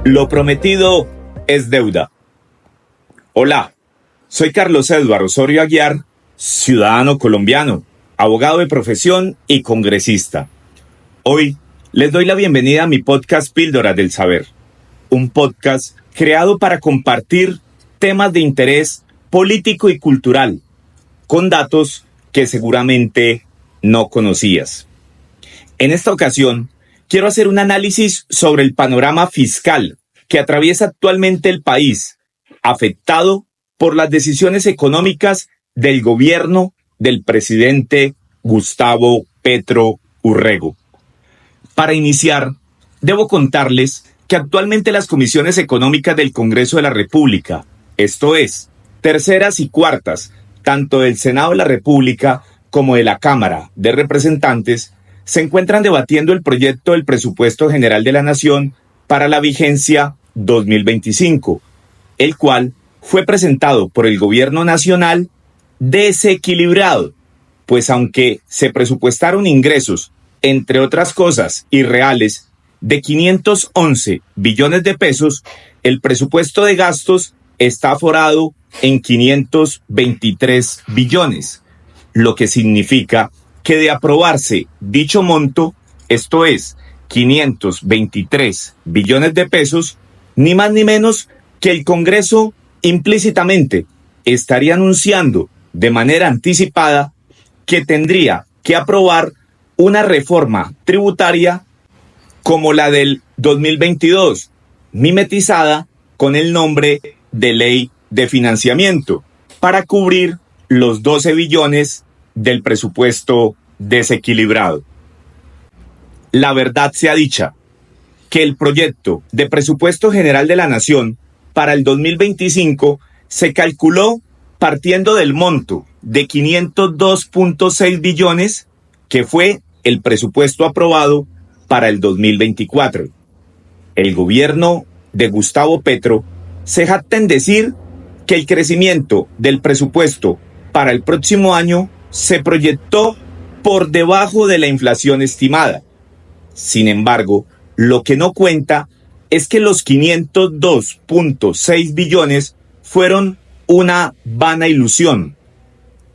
Lo prometido es deuda. Hola, soy Carlos Eduardo Osorio Aguiar, ciudadano colombiano, abogado de profesión y congresista. Hoy les doy la bienvenida a mi podcast Píldoras del Saber, un podcast creado para compartir temas de interés político y cultural, con datos que seguramente no conocías. En esta ocasión, quiero hacer un análisis sobre el panorama fiscal que atraviesa actualmente el país, afectado por las decisiones económicas del gobierno del presidente Gustavo Petro Urrego. Para iniciar, debo contarles que actualmente las comisiones económicas del Congreso de la República, esto es, terceras y cuartas, tanto del Senado de la República como de la Cámara de Representantes, se encuentran debatiendo el proyecto del Presupuesto General de la Nación para la vigencia 2025, el cual fue presentado por el Gobierno Nacional desequilibrado, pues aunque se presupuestaron ingresos, entre otras cosas irreales, de 511 billones de pesos, el presupuesto de gastos está aforado en 523 billones, lo que significa que de aprobarse dicho monto, esto es, 523 billones de pesos, ni más ni menos que el Congreso implícitamente estaría anunciando de manera anticipada que tendría que aprobar una reforma tributaria como la del 2022, mimetizada con el nombre de Ley de Financiamiento, para cubrir los 12 billones del presupuesto desequilibrado. La verdad sea dicha, que el proyecto de Presupuesto General de la Nación para el 2025 se calculó partiendo del monto de 502.6 billones, que fue el presupuesto aprobado para el 2024. El gobierno de Gustavo Petro se jacta en decir que el crecimiento del presupuesto para el próximo año se proyectó por debajo de la inflación estimada. Sin embargo, lo que no cuenta es que los 502.6 billones fueron una vana ilusión.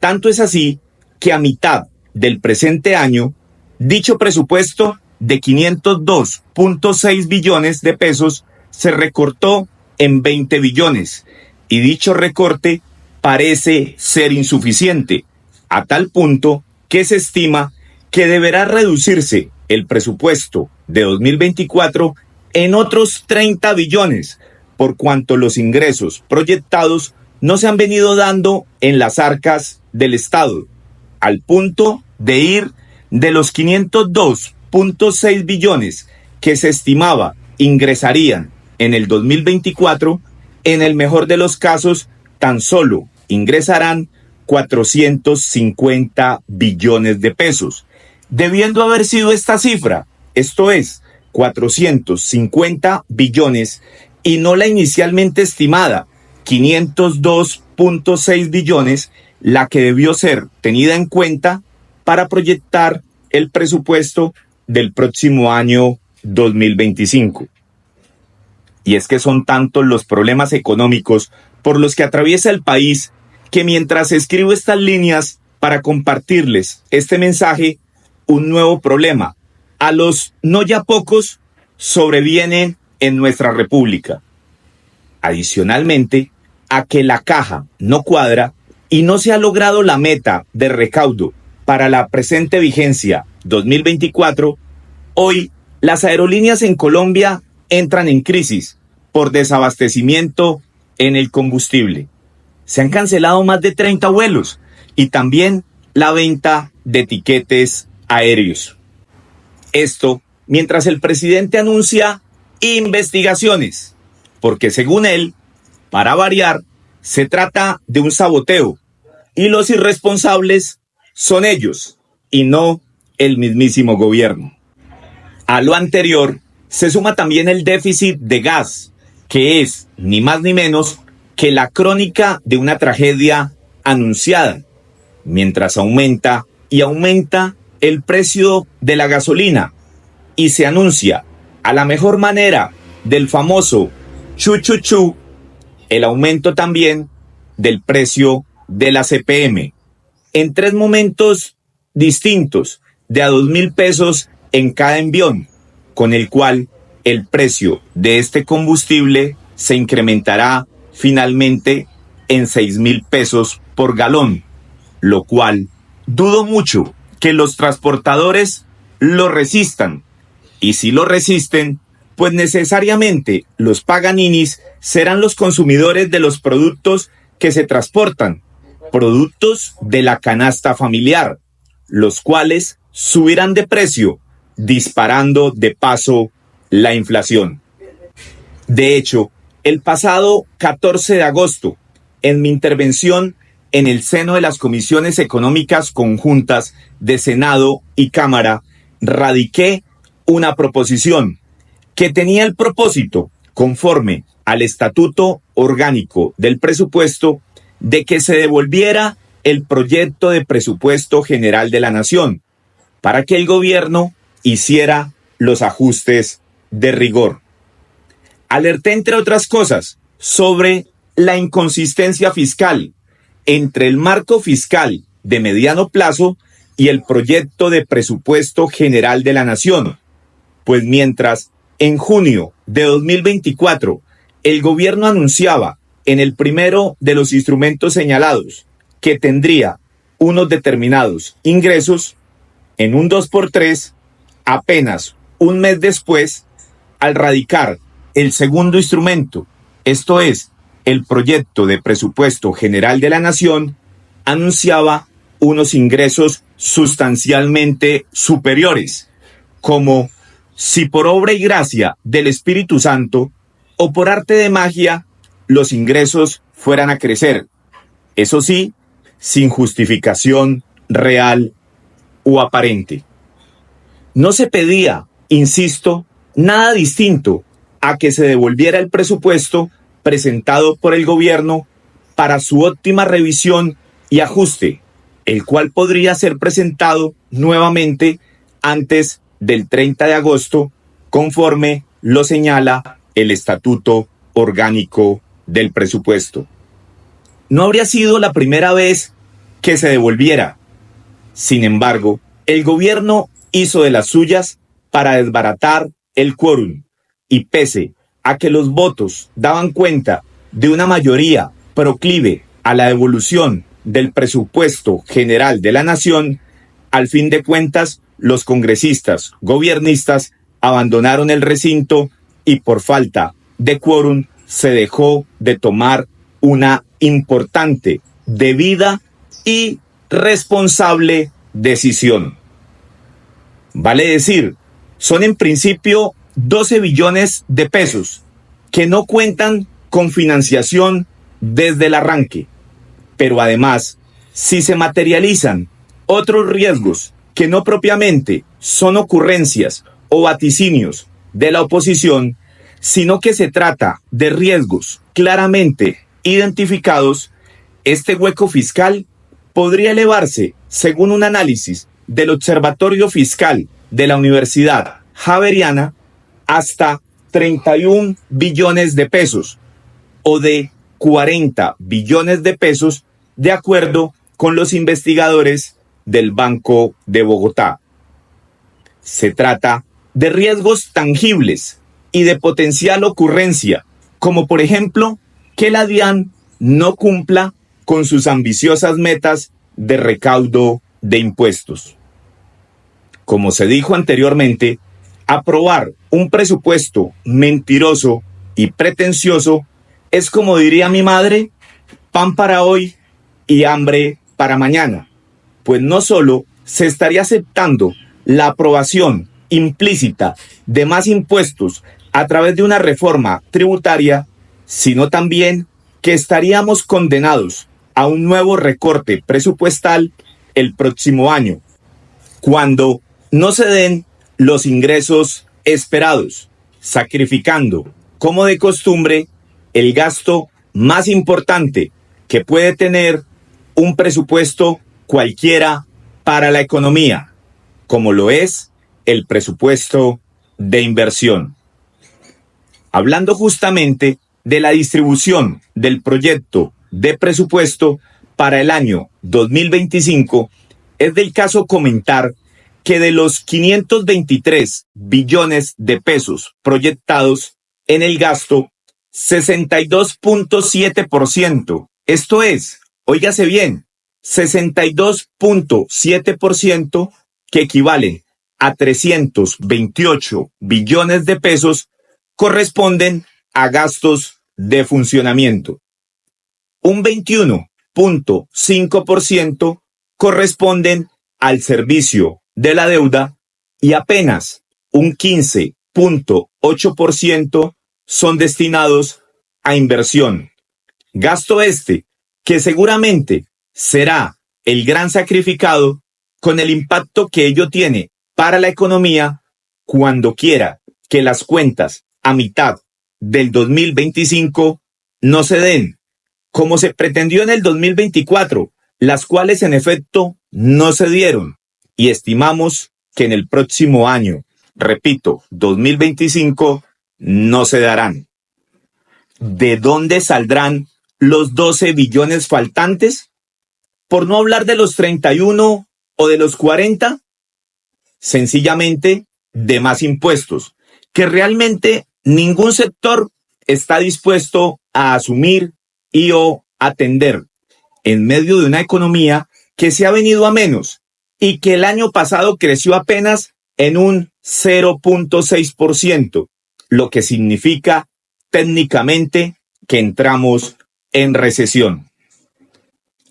Tanto es así que a mitad del presente año, dicho presupuesto de 502.6 billones de pesos se recortó en 20 billones y dicho recorte parece ser insuficiente, a tal punto que se estima que deberá reducirse el presupuesto de 2024 en otros 30 billones, por cuanto los ingresos proyectados no se han venido dando en las arcas del Estado, al punto de ir de los 502.6 billones que se estimaba ingresarían en el 2024, en el mejor de los casos, tan solo ingresarán 450 billones de pesos, debiendo haber sido esta cifra, esto es, 450 billones, y no la inicialmente estimada, 502.6 billones, la que debió ser tenida en cuenta para proyectar el presupuesto del próximo año 2025. Y es que son tantos los problemas económicos por los que atraviesa el país que mientras escribo estas líneas para compartirles este mensaje, un nuevo problema, a los no ya pocos, sobreviene en nuestra república. Adicionalmente, a que la caja no cuadra y no se ha logrado la meta de recaudo para la presente vigencia 2024, hoy las aerolíneas en Colombia entran en crisis por desabastecimiento en el combustible. Se han cancelado más de 30 vuelos y también la venta de tiquetes aéreos. Esto mientras el presidente anuncia investigaciones, porque según él, para variar, se trata de un saboteo y los irresponsables son ellos y no el mismísimo gobierno. A lo anterior se suma también el déficit de gas, que es ni más ni menos que la crónica de una tragedia anunciada, mientras aumenta y aumenta el precio de la gasolina y se anuncia a la mejor manera del famoso chuchuchú, el aumento también del precio de la CPM, en 3 momentos distintos, de a 2.000 pesos en cada envión, con el cual el precio de este combustible se incrementará finalmente en 6.000 pesos por galón, lo cual dudo mucho que los transportadores lo resistan. Y si lo resisten, pues necesariamente los paganinis serán los consumidores de los productos que se transportan, productos de la canasta familiar, los cuales subirán de precio, disparando de paso la inflación. De hecho, el pasado 14 de agosto, en mi intervención en el seno de las comisiones económicas conjuntas de Senado y Cámara, radiqué una proposición que tenía el propósito, conforme al Estatuto Orgánico del Presupuesto, de que se devolviera el proyecto de presupuesto general de la Nación, para que el gobierno hiciera los ajustes de rigor. Alerté, entre otras cosas, sobre la inconsistencia fiscal entre el marco fiscal de mediano plazo y el proyecto de presupuesto general de la Nación, pues mientras en junio de 2024 el gobierno anunciaba en el primero de los instrumentos señalados que tendría unos determinados ingresos, en un 2x3, apenas un mes después, al radicar el segundo instrumento, esto es, el proyecto de presupuesto general de la Nación, anunciaba unos ingresos sustancialmente superiores, como si por obra y gracia del Espíritu Santo o por arte de magia los ingresos fueran a crecer. Eso sí, sin justificación real o aparente. No se pedía, insisto, nada distinto a que se devolviera el presupuesto presentado por el gobierno para su óptima revisión y ajuste, el cual podría ser presentado nuevamente antes del 30 de agosto, conforme lo señala el Estatuto Orgánico del Presupuesto. No habría sido la primera vez que se devolviera. Sin embargo, el gobierno hizo de las suyas para desbaratar el quórum, y pese a que los votos daban cuenta de una mayoría proclive a la devolución del presupuesto general de la Nación, al fin de cuentas, los congresistas gobiernistas abandonaron el recinto y por falta de quórum se dejó de tomar una importante, debida y responsable decisión. Vale decir, son en principio 12 billones de pesos que no cuentan con financiación desde el arranque, pero además, si se materializan otros riesgos que no propiamente son ocurrencias o vaticinios de la oposición, sino que se trata de riesgos claramente identificados, este hueco fiscal podría elevarse, según un análisis del Observatorio Fiscal de la Universidad Javeriana, hasta 31 billones de pesos o de 40 billones de pesos, de acuerdo con los investigadores del Banco de Bogotá. Se trata de riesgos tangibles y de potencial ocurrencia, como por ejemplo que la DIAN no cumpla con sus ambiciosas metas de recaudo de impuestos. Como se dijo anteriormente, aprobar un presupuesto mentiroso y pretencioso es, como diría mi madre, pan para hoy y hambre para mañana, pues no solo se estaría aceptando la aprobación implícita de más impuestos a través de una reforma tributaria, sino también que estaríamos condenados a un nuevo recorte presupuestal el próximo año, cuando no se den los ingresos esperados, sacrificando, como de costumbre, el gasto más importante que puede tener un presupuesto cualquiera para la economía, como lo es el presupuesto de inversión. hablando justamente de la distribución del proyecto de presupuesto para el año 2025, es del caso comentar que de los 523 billones de pesos proyectados en el gasto, 62.7%, esto es, óigase bien, 62.7%, que equivalen a 328 billones de pesos, corresponden a gastos de funcionamiento. Un 21.5% corresponden al servicio de la deuda y apenas un 15.8% son destinados a inversión. Gasto este que seguramente será el gran sacrificado con el impacto que ello tiene para la economía cuando quiera que las cuentas a mitad del 2025 no se den como se pretendió en el 2024, las cuales en efecto no se dieron, y estimamos que en el próximo año, repito, 2025, no se darán. ¿De dónde saldrán los 12 billones faltantes? Por no hablar de los 31 o de los 40, sencillamente de más impuestos, que realmente ningún sector está dispuesto a asumir y o atender en medio de una economía que se ha venido a menos y que el año pasado creció apenas en un 0.6%, lo que significa técnicamente que entramos en recesión.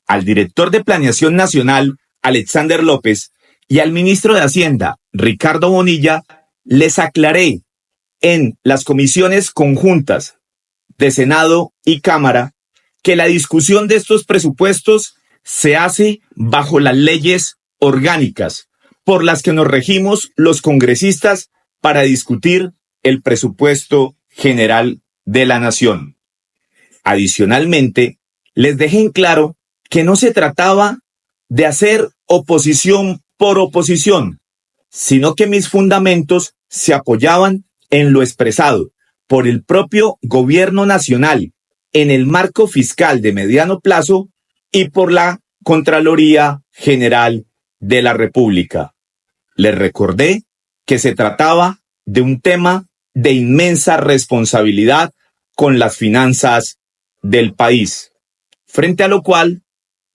Al director de Planeación Nacional, Alexander López, y al ministro de Hacienda, Ricardo Bonilla, les aclaré en las comisiones conjuntas de Senado y Cámara que la discusión de estos presupuestos se hace bajo las leyes orgánicas por las que nos regimos los congresistas para discutir el presupuesto general de la nación. Adicionalmente, les dejé en claro que no se trataba de hacer oposición por oposición, sino que mis fundamentos se apoyaban en lo expresado por el propio gobierno nacional en el marco fiscal de mediano plazo y por la Contraloría General de la República. Les recordé que se trataba de un tema de inmensa responsabilidad con las finanzas del país, frente a lo cual,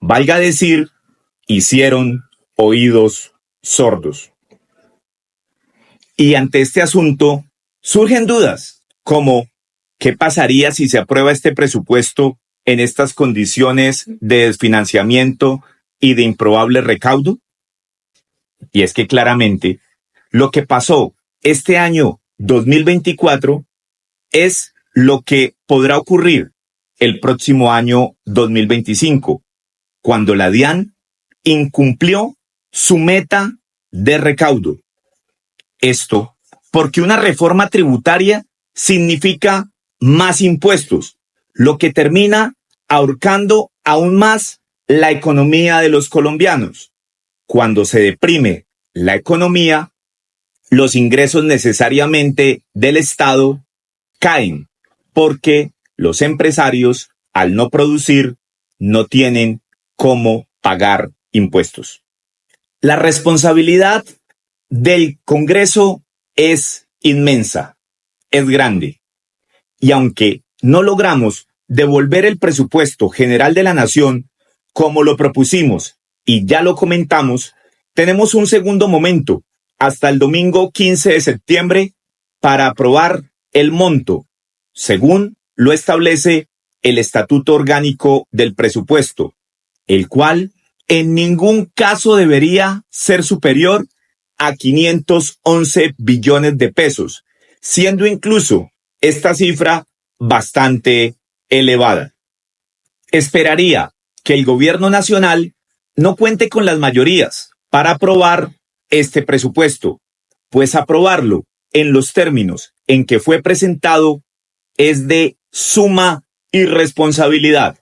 valga decir, hicieron oídos sordos. Y ante este asunto surgen dudas como ¿qué pasaría si se aprueba este presupuesto en estas condiciones de desfinanciamiento y de improbable recaudo? Y es que claramente lo que pasó este año 2024 es lo que podrá ocurrir el próximo año 2025, cuando la DIAN incumplió su meta de recaudo. Esto porque una reforma tributaria significa más impuestos, lo que termina ahorcando aún más la economía de los colombianos. Cuando se deprime la economía, los ingresos necesariamente del Estado caen, porque los empresarios, al no producir, no tienen cómo pagar impuestos. La responsabilidad del Congreso es inmensa, es grande. Y aunque no logramos devolver el presupuesto general de la nación como lo propusimos y ya lo comentamos, tenemos un segundo momento hasta el domingo 15 de septiembre para aprobar el monto, según lo establece el Estatuto Orgánico del Presupuesto, el cual en ningún caso debería ser superior a 511 billones de pesos, siendo incluso esta cifra bastante elevada. Esperaría que el gobierno nacional no cuente con las mayorías para aprobar este presupuesto, pues aprobarlo en los términos en que fue presentado es de suma irresponsabilidad.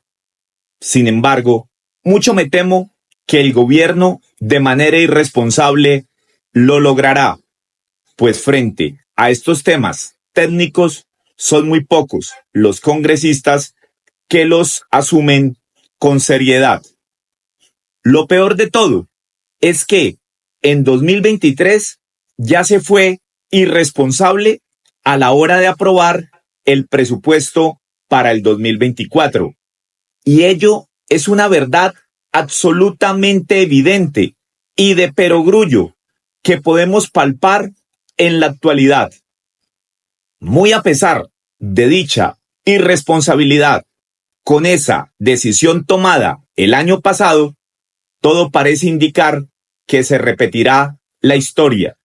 Sin embargo, mucho me temo que el gobierno de manera irresponsable lo logrará, pues frente a estos temas técnicos son muy pocos los congresistas que los asumen con seriedad. Lo peor de todo es que en 2023 ya se fue irresponsable a la hora de aprobar el presupuesto para el 2024. Y ello es una verdad absolutamente evidente y de perogrullo que podemos palpar en la actualidad. Muy a pesar de dicha irresponsabilidad con esa decisión tomada el año pasado, todo parece indicar que se repetirá la historia,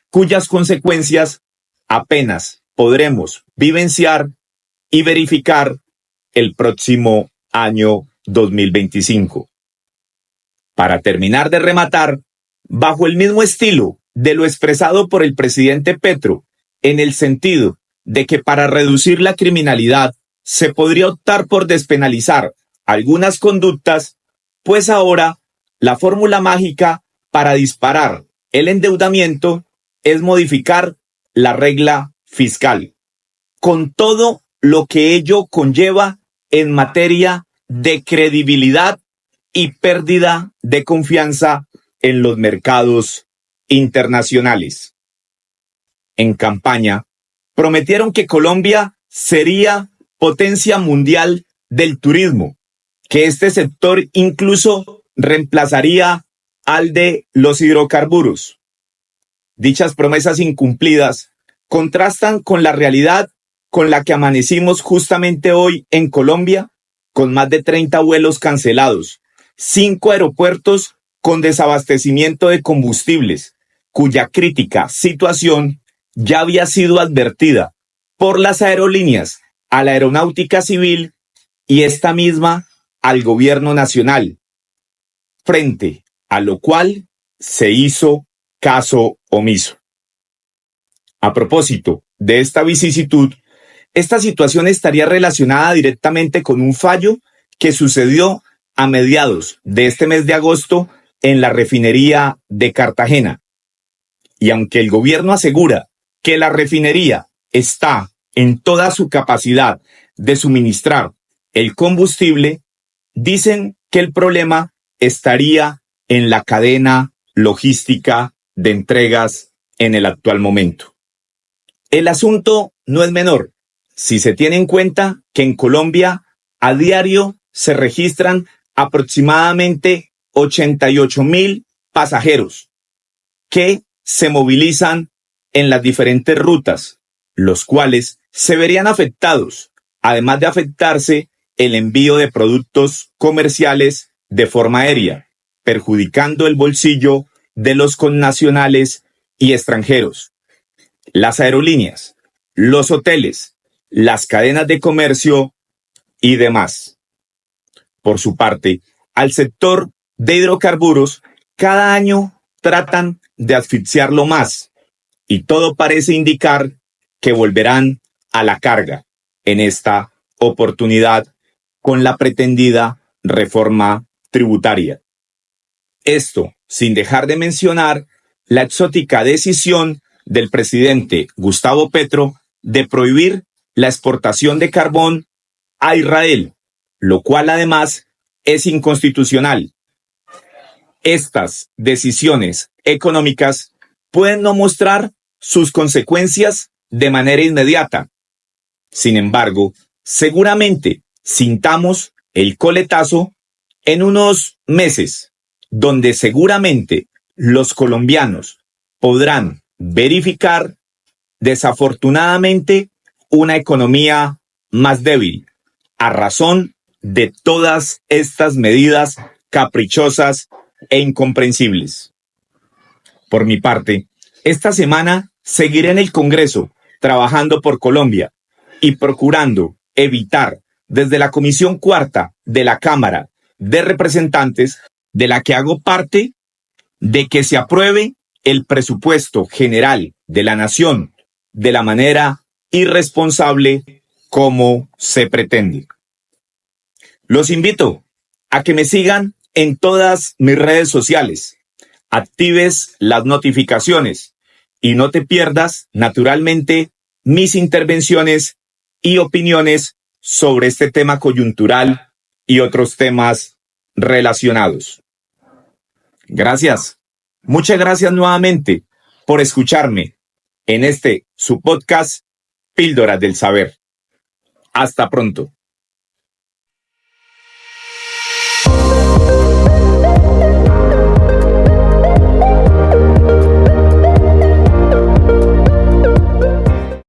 cuyas consecuencias apenas podremos vivenciar y verificar el próximo año 2025. Para terminar de rematar, bajo el mismo estilo de lo expresado por el presidente Petro, en el sentido de que para reducir la criminalidad se podría optar por despenalizar algunas conductas, pues ahora la fórmula mágica para disparar el endeudamiento es modificar la regla fiscal, con todo lo que ello conlleva en materia de credibilidad y pérdida de confianza en los mercados internacionales. En campaña, prometieron que Colombia sería potencia mundial del turismo, que este sector incluso reemplazaría al de los hidrocarburos. Dichas promesas incumplidas contrastan con la realidad con la que amanecimos justamente hoy en Colombia, con más de 30 vuelos cancelados, 5 aeropuertos con desabastecimiento de combustibles, cuya crítica situación ya había sido advertida por las aerolíneas a la aeronáutica civil y esta misma al gobierno nacional, frente a lo cual se hizo caso omiso. A propósito de esta vicisitud, esta situación estaría relacionada directamente con un fallo que sucedió a mediados de este mes de agosto en la refinería de Cartagena. Y aunque el gobierno asegura que la refinería está en toda su capacidad de suministrar el combustible, dicen que el problema estaría en la cadena logística de entregas en el actual momento. El asunto no es menor, si se tiene en cuenta que en Colombia a diario se registran aproximadamente 88,000 pasajeros que se movilizan en las diferentes rutas, los cuales se verían afectados, además de afectarse el envío de productos comerciales de forma aérea, perjudicando el bolsillo de los connacionales y extranjeros. Las aerolíneas, los hoteles, las cadenas de comercio y demás. Por su parte, al sector de hidrocarburos, cada año tratan de asfixiarlo más y todo parece indicar que volverán a la carga en esta oportunidad con la pretendida reforma tributaria. Esto sin dejar de mencionar la exótica decisión del presidente Gustavo Petro de prohibir la exportación de carbón a Israel, lo cual además es inconstitucional. Estas decisiones económicas pueden no mostrar sus consecuencias de manera inmediata. Sin embargo, seguramente sintamos el coletazo en unos meses, donde seguramente los colombianos podrán verificar, desafortunadamente, una economía más débil, a razón de todas estas medidas caprichosas e incomprensibles. Por mi parte, esta semana seguiré en el Congreso trabajando por Colombia y procurando evitar desde la Comisión Cuarta de la Cámara de Representantes, de la que hago parte, de que se apruebe el presupuesto general de la Nación de la manera irresponsable como se pretende. Los invito a que me sigan en todas mis redes sociales, actives las notificaciones y no te pierdas, naturalmente, mis intervenciones y opiniones sobre este tema coyuntural y otros temas relacionados. Gracias. Muchas gracias nuevamente por escucharme en su podcast Píldoras del Saber. Hasta pronto.